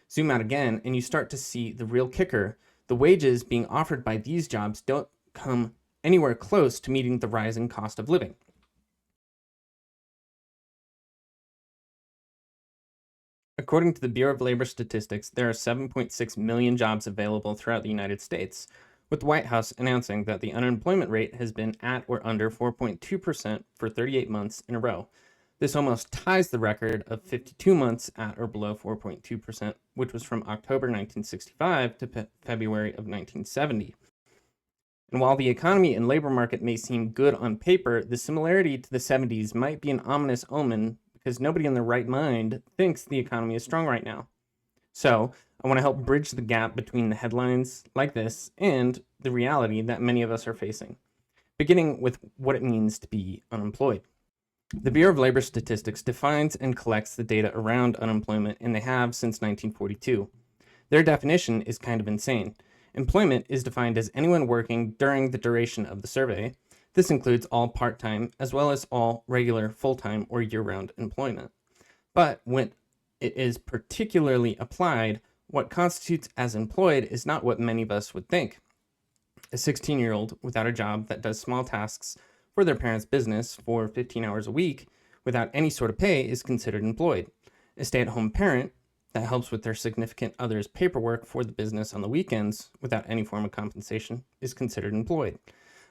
Zoom out again, and you start to see the real kicker. The wages being offered by these jobs don't come anywhere close to meeting the rising cost of living. According to the Bureau of Labor Statistics, there are 7.6 million jobs available throughout the United States, with the White House announcing that the unemployment rate has been at or under 4.2% for 38 months in a row. This almost ties the record of 52 months at or below 4.2%, which was from October 1965 to February of 1970. And while the economy and labor market may seem good on paper, the similarity to the 70s might be an ominous omen because nobody in their right mind thinks the economy is strong right now. So I want to help bridge the gap between the headlines like this and the reality that many of us are facing, beginning with what it means to be unemployed. The Bureau of Labor Statistics defines and collects the data around unemployment, and they have since 1942. Their definition is kind of insane. Employment is defined as anyone working during the duration of the survey. This includes all part-time as well as all regular full-time or year-round employment. But when it is particularly applied, what constitutes as employed is not what many of us would think. A 16-year-old without a job that does small tasks for their parents' business for 15 hours a week without any sort of pay is considered employed. A stay-at-home parent that helps with their significant other's paperwork for the business on the weekends without any form of compensation is considered employed.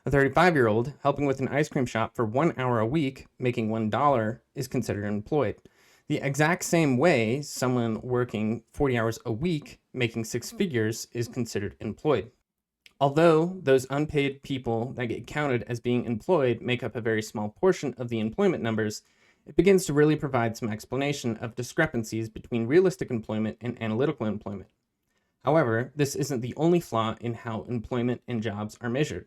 A 35-year-old helping with an ice cream shop for 1 hour a week, making $1, is considered employed. The exact same way someone working 40 hours a week, making six figures, is considered employed. Although those unpaid people that get counted as being employed make up a very small portion of the employment numbers, it begins to really provide some explanation of discrepancies between realistic employment and analytical employment. However, this isn't the only flaw in how employment and jobs are measured.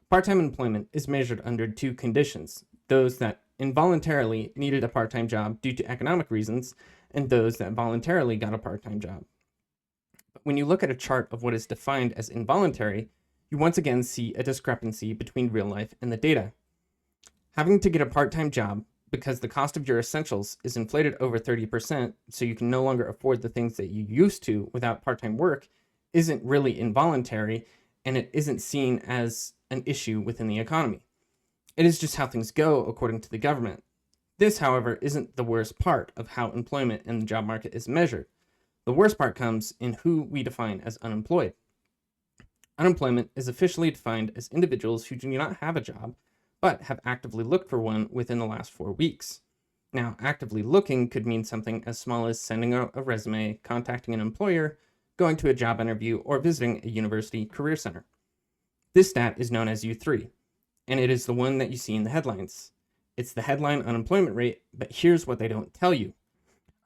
Part-time employment is measured under two conditions: those that involuntarily needed a part-time job due to economic reasons, and those that voluntarily got a part-time job. But when you look at a chart of what is defined as involuntary, you once again see a discrepancy between real life and the data. Having to get a part-time job because the cost of your essentials is inflated over 30%, so you can no longer afford the things that you used to without part-time work, isn't really involuntary, and it isn't seen as an issue within the economy. It is just how things go according to the government. This, however, isn't the worst part of how employment in the job market is measured. The worst part comes in who we define as unemployed. Unemployment is officially defined as individuals who do not have a job, but have actively looked for one within the last 4 weeks. Now, actively looking could mean something as small as sending out a resume, contacting an employer, going to a job interview, or visiting a university career center. This stat is known as U3, and it is the one that you see in the headlines. It's the headline unemployment rate, but here's what they don't tell you.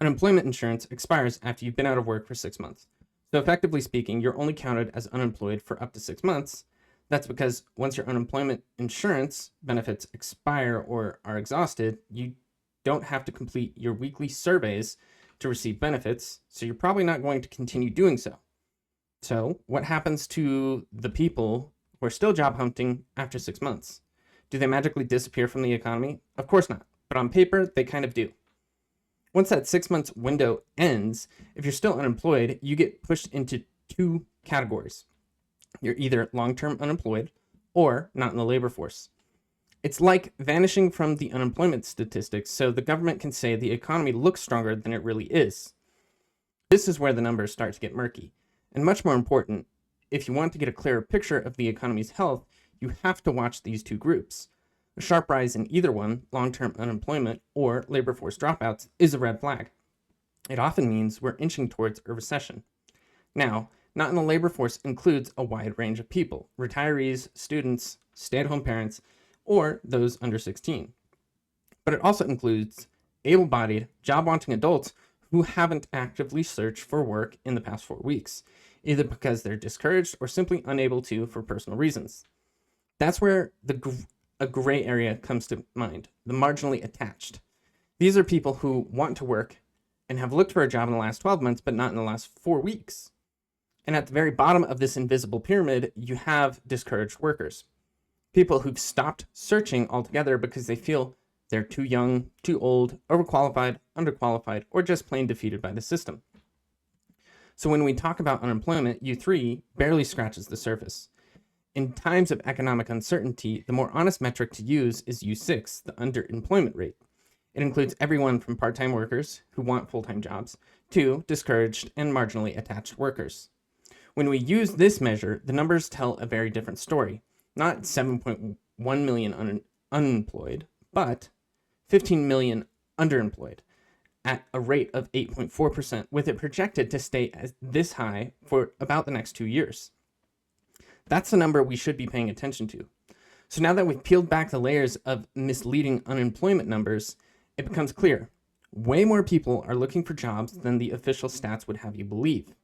Unemployment insurance expires after you've been out of work for 6 months. So effectively speaking, you're only counted as unemployed for up to 6 months. That's because once your unemployment insurance benefits expire or are exhausted, you don't have to complete your weekly surveys to receive benefits, so you're probably not going to continue doing so. So what happens to the people who are still job hunting after 6 months? Do they magically disappear from the economy? Of course not, but on paper, they kind of do. Once that 6 months window ends, if you're still unemployed, you get pushed into two categories. You're either long-term unemployed or not in the labor force. It's like vanishing from the unemployment statistics so the government can say the economy looks stronger than it really is. This is where the numbers start to get murky. And much more important, if you want to get a clearer picture of the economy's health, you have to watch these two groups. A sharp rise in either one, long-term unemployment or labor force dropouts, is a red flag. It often means we're inching towards a recession. Now, not in the labor force includes a wide range of people: retirees, students, stay-at-home parents, or those under 16. But it also includes able-bodied, job-wanting adults who haven't actively searched for work in the past 4 weeks, either because they're discouraged or simply unable to for personal reasons. That's where a gray area comes to mind, the marginally attached. These are people who want to work and have looked for a job in the last 12 months, but not in the last 4 weeks. And at the very bottom of this invisible pyramid, you have discouraged workers. People who've stopped searching altogether because they feel they're too young, too old, overqualified, underqualified, or just plain defeated by the system. So when we talk about unemployment, U3 barely scratches the surface. In times of economic uncertainty, the more honest metric to use is U6, the underemployment rate. It includes everyone from part-time workers who want full-time jobs to discouraged and marginally attached workers. When we use this measure, the numbers tell a very different story. Not 7.1 million unemployed, but 15 million underemployed at a rate of 8.4%, with it projected to stay as this high for about the next 2 years. That's the number we should be paying attention to. So now that we've peeled back the layers of misleading unemployment numbers, it becomes clear. Way more people are looking for jobs than the official stats would have you believe.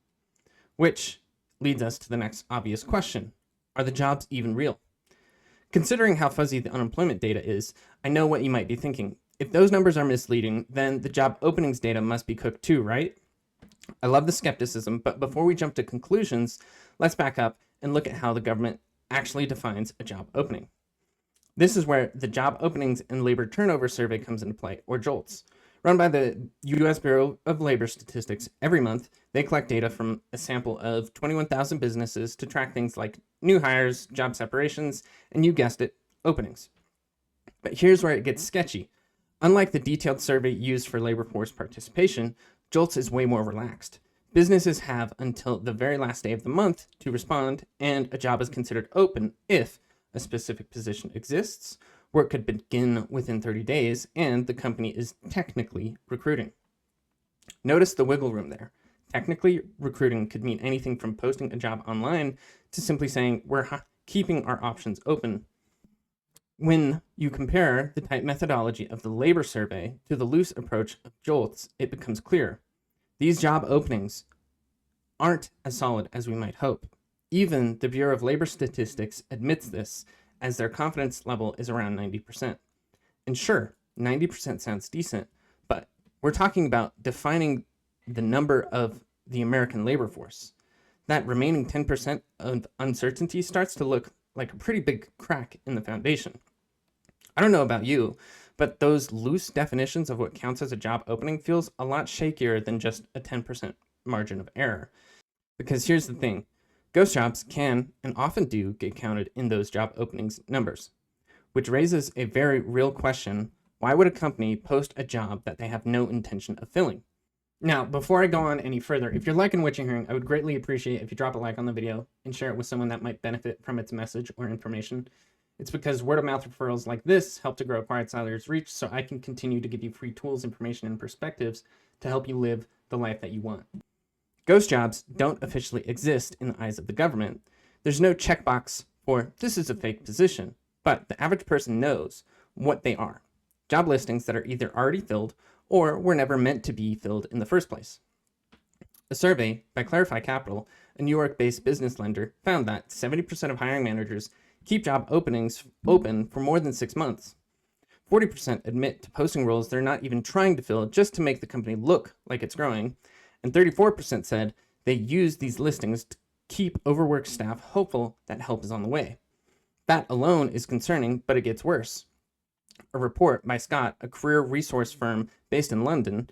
Which leads us to the next obvious question. Are the jobs even real? Considering how fuzzy the unemployment data is, I know what you might be thinking. If those numbers are misleading, then the job openings data must be cooked too, right? I love the skepticism, but before we jump to conclusions, let's back up and look at how the government actually defines a job opening. This is where the Job Openings and Labor Turnover Survey comes into play, or JOLTS. Run by the U.S. Bureau of Labor Statistics every month, they collect data from a sample of 21,000 businesses to track things like new hires, job separations, and you guessed it, openings. But here's where it gets sketchy. Unlike the detailed survey used for labor force participation, JOLTS is way more relaxed. Businesses have until the very last day of the month to respond, and a job is considered open if a specific position exists, work could begin within 30 days, and the company is technically recruiting. Notice the wiggle room there. Technically, recruiting could mean anything from posting a job online to simply saying we're keeping our options open. When you compare the tight methodology of the labor survey to the loose approach of JOLTS, it becomes clear. These job openings aren't as solid as we might hope. Even the Bureau of Labor Statistics admits this, as their confidence level is around 90%. And sure, 90% sounds decent, but we're talking about defining the number of the American labor force. That remaining 10% of uncertainty starts to look like a pretty big crack in the foundation. I don't know about you, but those loose definitions of what counts as a job opening feels a lot shakier than just a 10% margin of error. Because here's the thing, ghost jobs can and often do get counted in those job openings numbers, which raises a very real question. Why would a company post a job that they have no intention of filling? Now, before I go on any further, if you're liking what you're hearing, I would greatly appreciate if you drop a like on the video and share it with someone that might benefit from its message or information. It's because word of mouth referrals like this help to grow Quiet Siler's reach, so I can continue to give you free tools, information, and perspectives to help you live the life that you want. Ghost jobs don't officially exist in the eyes of the government. There's no checkbox for this is a fake position, but the average person knows what they are. Job listings that are either already filled or were never meant to be filled in the first place. A survey by Clarify Capital, a New York-based business lender, found that 70% of hiring managers keep job openings open for more than 6 months. 40% admit to posting roles they're not even trying to fill just to make the company look like it's growing, and 34% said they use these listings to keep overworked staff hopeful that help is on the way. That alone is concerning, but it gets worse. A report by Scott, a career resource firm based in London,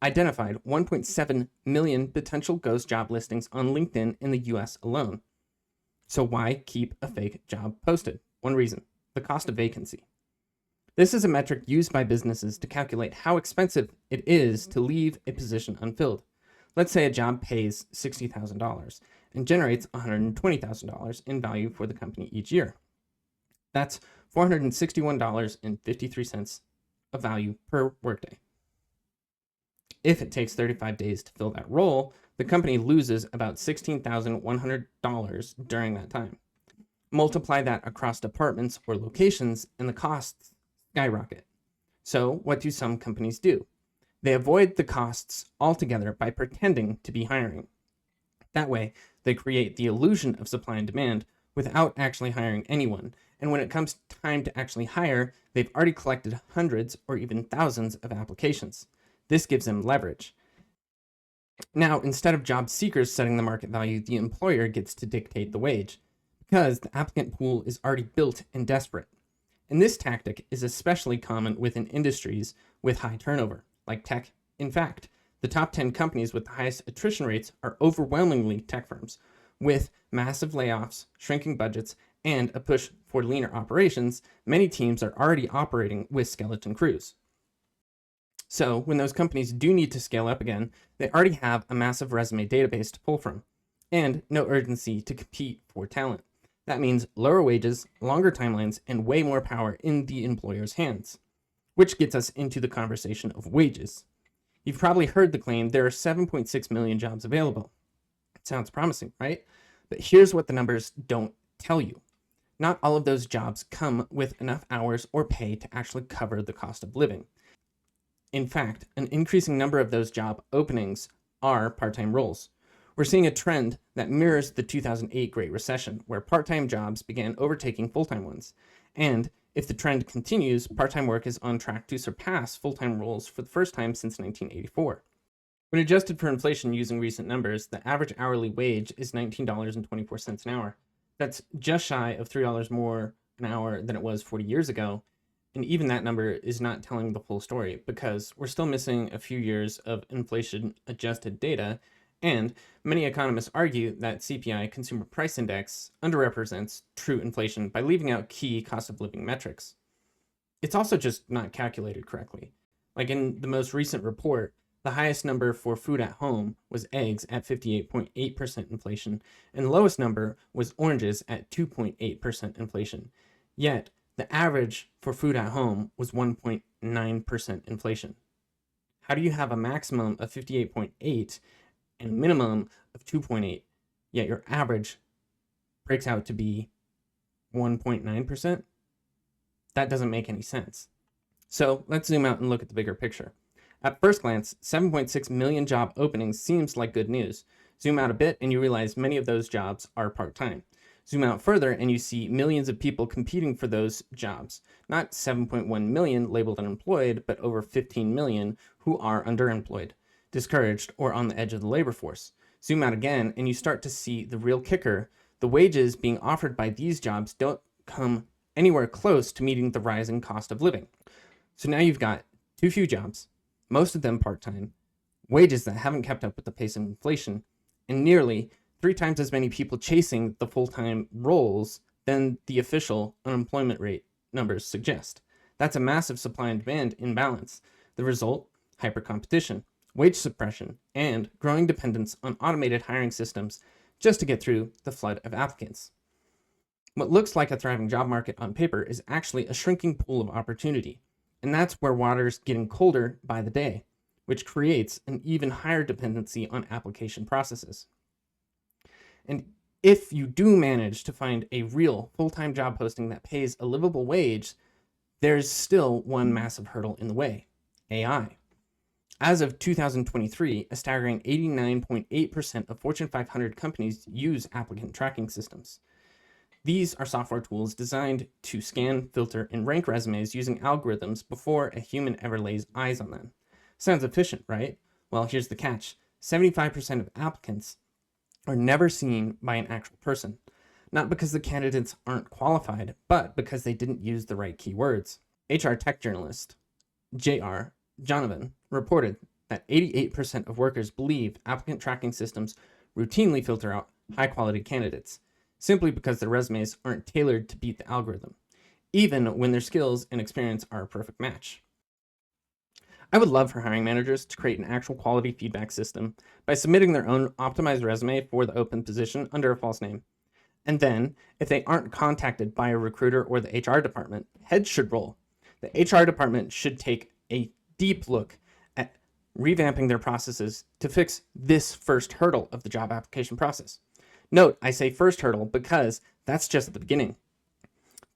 identified 1.7 million potential ghost job listings on LinkedIn in the US alone. So why keep a fake job posted? One reason, the cost of vacancy. This is a metric used by businesses to calculate how expensive it is to leave a position unfilled. Let's say a job pays $60,000 and generates $120,000 in value for the company each year. That's $461.53 of value per workday. If it takes 35 days to fill that role, the company loses about $16,100 during that time. Multiply that across departments or locations, and the costs skyrocket. So what do some companies do? They avoid the costs altogether by pretending to be hiring. That way, they create the illusion of supply and demand without actually hiring anyone. And when it comes time to actually hire, they've already collected hundreds or even thousands of applications. This gives them leverage. Now, instead of job seekers setting the market value, the employer gets to dictate the wage because the applicant pool is already built and desperate. And this tactic is especially common within industries with high turnover, like tech. In fact, The top 10 companies with the highest attrition rates are overwhelmingly tech firms. With massive layoffs, shrinking budgets, and a push for leaner operations, many teams are already operating with skeleton crews. So when those companies do need to scale up again, they already have a massive resume database to pull from, and no urgency to compete for talent. That means lower wages, longer timelines, and way more power in the employer's hands. Which gets us into the conversation of wages. You've probably heard the claim there are 7.6 million jobs available. It sounds promising, right? But here's what the numbers don't tell you. Not all of those jobs come with enough hours or pay to actually cover the cost of living. In fact, an increasing number of those job openings are part-time roles. We're seeing a trend that mirrors the 2008 Great Recession, where part-time jobs began overtaking full-time ones. And if the trend continues, part-time work is on track to surpass full-time roles for the first time since 1984. When adjusted for inflation using recent numbers, the average hourly wage is $19.24 an hour. That's just shy of $3 more an hour than it was 40 years ago. And even that number is not telling the full story because we're still missing a few years of inflation-adjusted data, and many economists argue that CPI, Consumer Price Index, underrepresents true inflation by leaving out key cost of living metrics. It's also just not calculated correctly. Like in the most recent report, the highest number for food at home was eggs at 58.8% inflation, and the lowest number was oranges at 2.8% inflation. Yet, the average for food at home was 1.9% inflation. How do you have a maximum of 58.8 and a minimum of 2.8, yet your average breaks out to be 1.9%? That doesn't make any sense. So let's zoom out and look at the bigger picture. At first glance, 7.6 million job openings seems like good news. Zoom out a bit and you realize many of those jobs are part-time. Zoom out further and you see millions of people competing for those jobs. Not 7.1 million labeled unemployed, but over 15 million who are underemployed, discouraged, or on the edge of the labor force. Zoom out again and you start to see the real kicker. The wages being offered by these jobs don't come anywhere close to meeting the rising cost of living. So now you've got too few jobs, most of them part-time, wages that haven't kept up with the pace of inflation, and nearly 3 times as many people chasing the full-time roles than the official unemployment rate numbers suggest. That's a massive supply and demand imbalance. The result, hyper-competition, wage suppression, and growing dependence on automated hiring systems just to get through the flood of applicants. What looks like a thriving job market on paper is actually a shrinking pool of opportunity, and that's where water's getting colder by the day, which creates an even higher dependency on application processes. And if you do manage to find a real full-time job posting that pays a livable wage, there's still one massive hurdle in the way: AI. As of 2023, a staggering 89.8% of Fortune 500 companies use applicant tracking systems. These are software tools designed to scan, filter, and rank resumes using algorithms before a human ever lays eyes on them. Sounds efficient, right? Well, here's the catch. 75% of applicants are never seen by an actual person. Not because the candidates aren't qualified, but because they didn't use the right keywords. HR tech journalist J.R. Donovan reported that 88% of workers believe applicant tracking systems routinely filter out high-quality candidates, simply because their resumes aren't tailored to beat the algorithm, even when their skills and experience are a perfect match. I would love for hiring managers to create an actual quality feedback system by submitting their own optimized resume for the open position under a false name. And then, if they aren't contacted by a recruiter or the HR department, heads should roll. The HR department should take a deep look at revamping their processes to fix this first hurdle of the job application process. Note, I say first hurdle because that's just the beginning.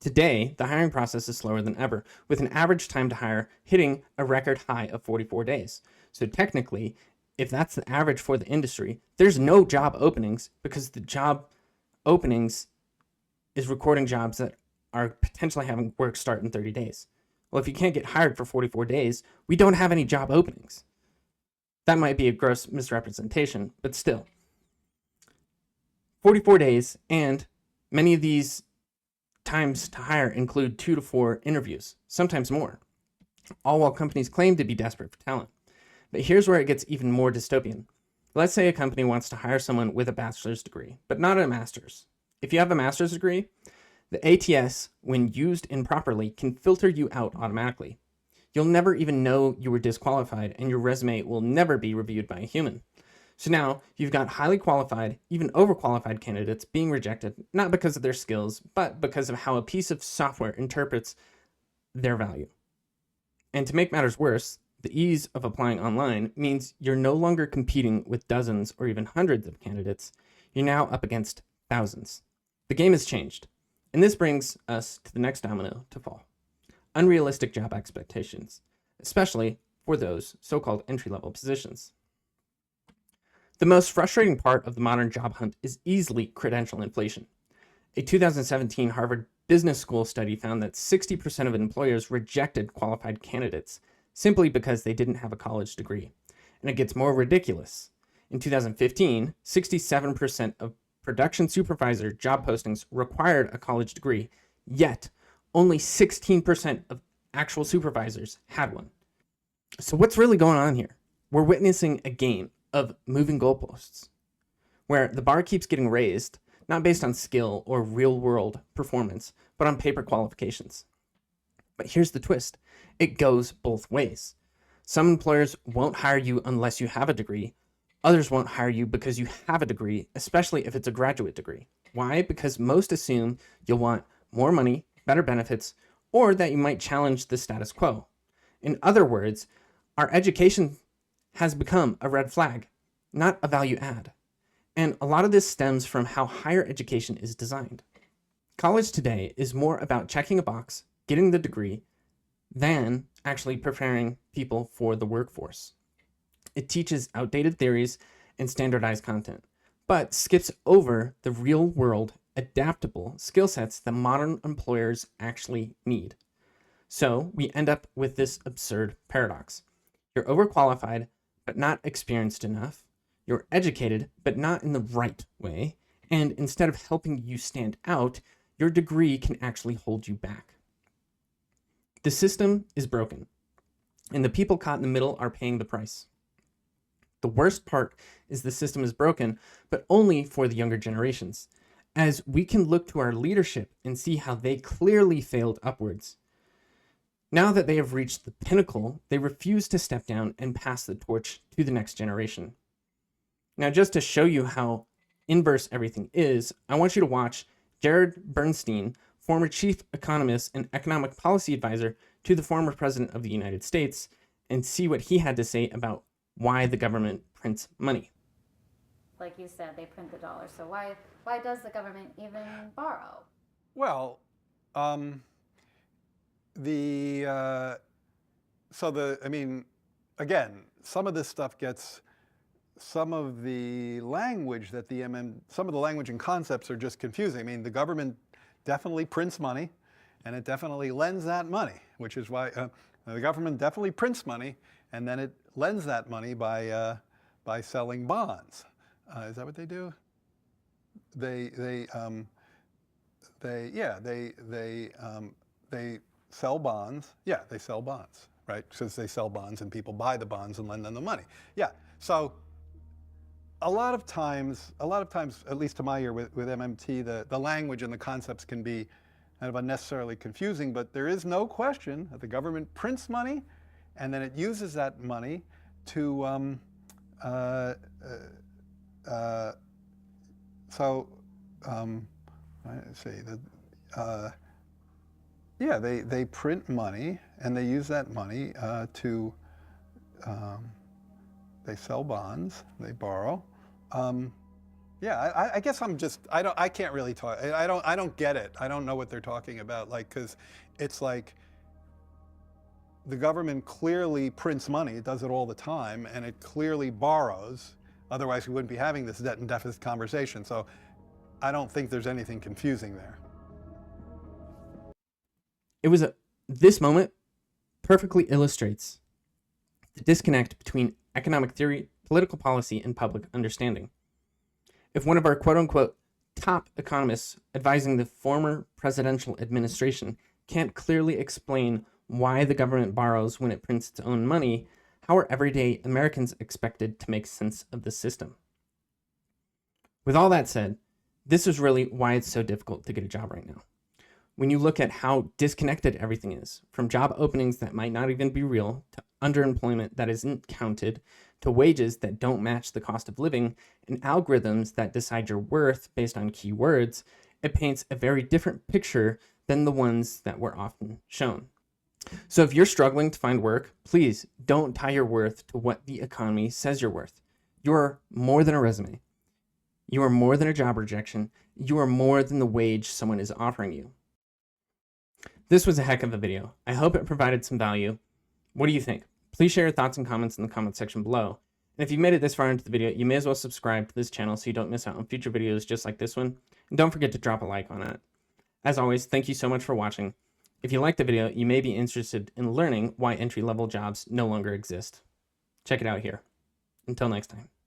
Today, the hiring process is slower than ever, with an average time to hire hitting a record high of 44 days. So technically, if that's the average for the industry, there's no job openings because the job openings is recording jobs that are potentially having work start in 30 days. Well, if you can't get hired for 44 days, we don't have any job openings. That might be a gross misrepresentation, but still. 44 days, and many of these times to hire include 2 to 4 interviews, sometimes more, all while companies claim to be desperate for talent. But here's where it gets even more dystopian. Let's say a company wants to hire someone with a bachelor's degree, but not a master's. If you have a master's degree, the ATS, when used improperly, can filter you out automatically. You'll never even know you were disqualified, and your resume will never be reviewed by a human. So now you've got highly qualified, even overqualified candidates being rejected, not because of their skills, but because of how a piece of software interprets their value. And to make matters worse, the ease of applying online means you're no longer competing with dozens or even hundreds of candidates. You're now up against thousands. The game has changed. And this brings us to the next domino to fall. Unrealistic job expectations, especially for those so-called entry-level positions. The most frustrating part of the modern job hunt is easily credential inflation. A 2017 Harvard Business School study found that 60% of employers rejected qualified candidates simply because they didn't have a college degree. And it gets more ridiculous. In 2015, 67% of production supervisor job postings required a college degree, yet only 16% of actual supervisors had one. So what's really going on here? We're witnessing a game of moving goalposts, where the bar keeps getting raised, not based on skill or real-world performance, but on paper qualifications. But here's the twist. It goes both ways. Some employers won't hire you unless you have a degree. Others won't hire you because you have a degree, especially if it's a graduate degree. Why? Because most assume you'll want more money, better benefits, or that you might challenge the status quo. In other words, our education has become a red flag, not a value add. And a lot of this stems from how higher education is designed. College today is more about checking a box, getting the degree, than actually preparing people for the workforce. It teaches outdated theories and standardized content, but skips over the real-world, adaptable skill sets that modern employers actually need. So we end up with this absurd paradox. You're overqualified, but not experienced enough. You're educated, but not in the right way. And instead of helping you stand out, your degree can actually hold you back. The system is broken, and the people caught in the middle are paying the price. The worst part is the system is broken, but only for the younger generations, as we can look to our leadership and see how they clearly failed upwards. Now that they have reached the pinnacle, they refuse to step down and pass the torch to the next generation. Now, just to show you how inverse everything is, I want you to watch Jared Bernstein, former chief economist and economic policy advisor to the former president of the United States, and see what he had to say about why the government prints money. Like you said, they print the dollar. So why does the government even borrow? Well, again, some of this stuff gets, some of the language that some of the language and concepts are just confusing. I mean, the government definitely prints money, and it definitely lends that money, which is why the government definitely prints money, and then it lends that money by selling bonds. Is that what they do? They sell bonds. Yeah, they sell bonds, right? Because they sell bonds and people buy the bonds and lend them the money. Yeah. So a lot of times, at least to my ear with MMT, the language and the concepts can be kind of unnecessarily confusing, but there is no question that the government prints money and then it uses that money to they print money and they use that money to they sell bonds, they borrow. I guess I can't really talk. I don't get it. I don't know what they're talking about. Like, because it's like the government clearly prints money. It does it all the time, and it clearly borrows. Otherwise, we wouldn't be having this debt and deficit conversation. So I don't think there's anything confusing there. This moment perfectly illustrates the disconnect between economic theory, political policy, and public understanding. If one of our quote-unquote top economists advising the former presidential administration can't clearly explain why the government borrows when it prints its own money, how are everyday Americans expected to make sense of the system? With all that said, this is really why it's so difficult to get a job right now. When you look at how disconnected everything is, from job openings that might not even be real, to underemployment that isn't counted, to wages that don't match the cost of living, and algorithms that decide your worth based on keywords, it paints a very different picture than the ones that were often shown. So if you're struggling to find work, please don't tie your worth to what the economy says you're worth. You're more than a resume. You are more than a job rejection. You are more than the wage someone is offering you. This was a heck of a video. I hope it provided some value. What do you think? Please share your thoughts and comments in the comment section below. And if you've made it this far into the video, you may as well subscribe to this channel so you don't miss out on future videos just like this one. And don't forget to drop a like on it. As always, thank you so much for watching. If you liked the video, you may be interested in learning why entry-level jobs no longer exist. Check it out here. Until next time.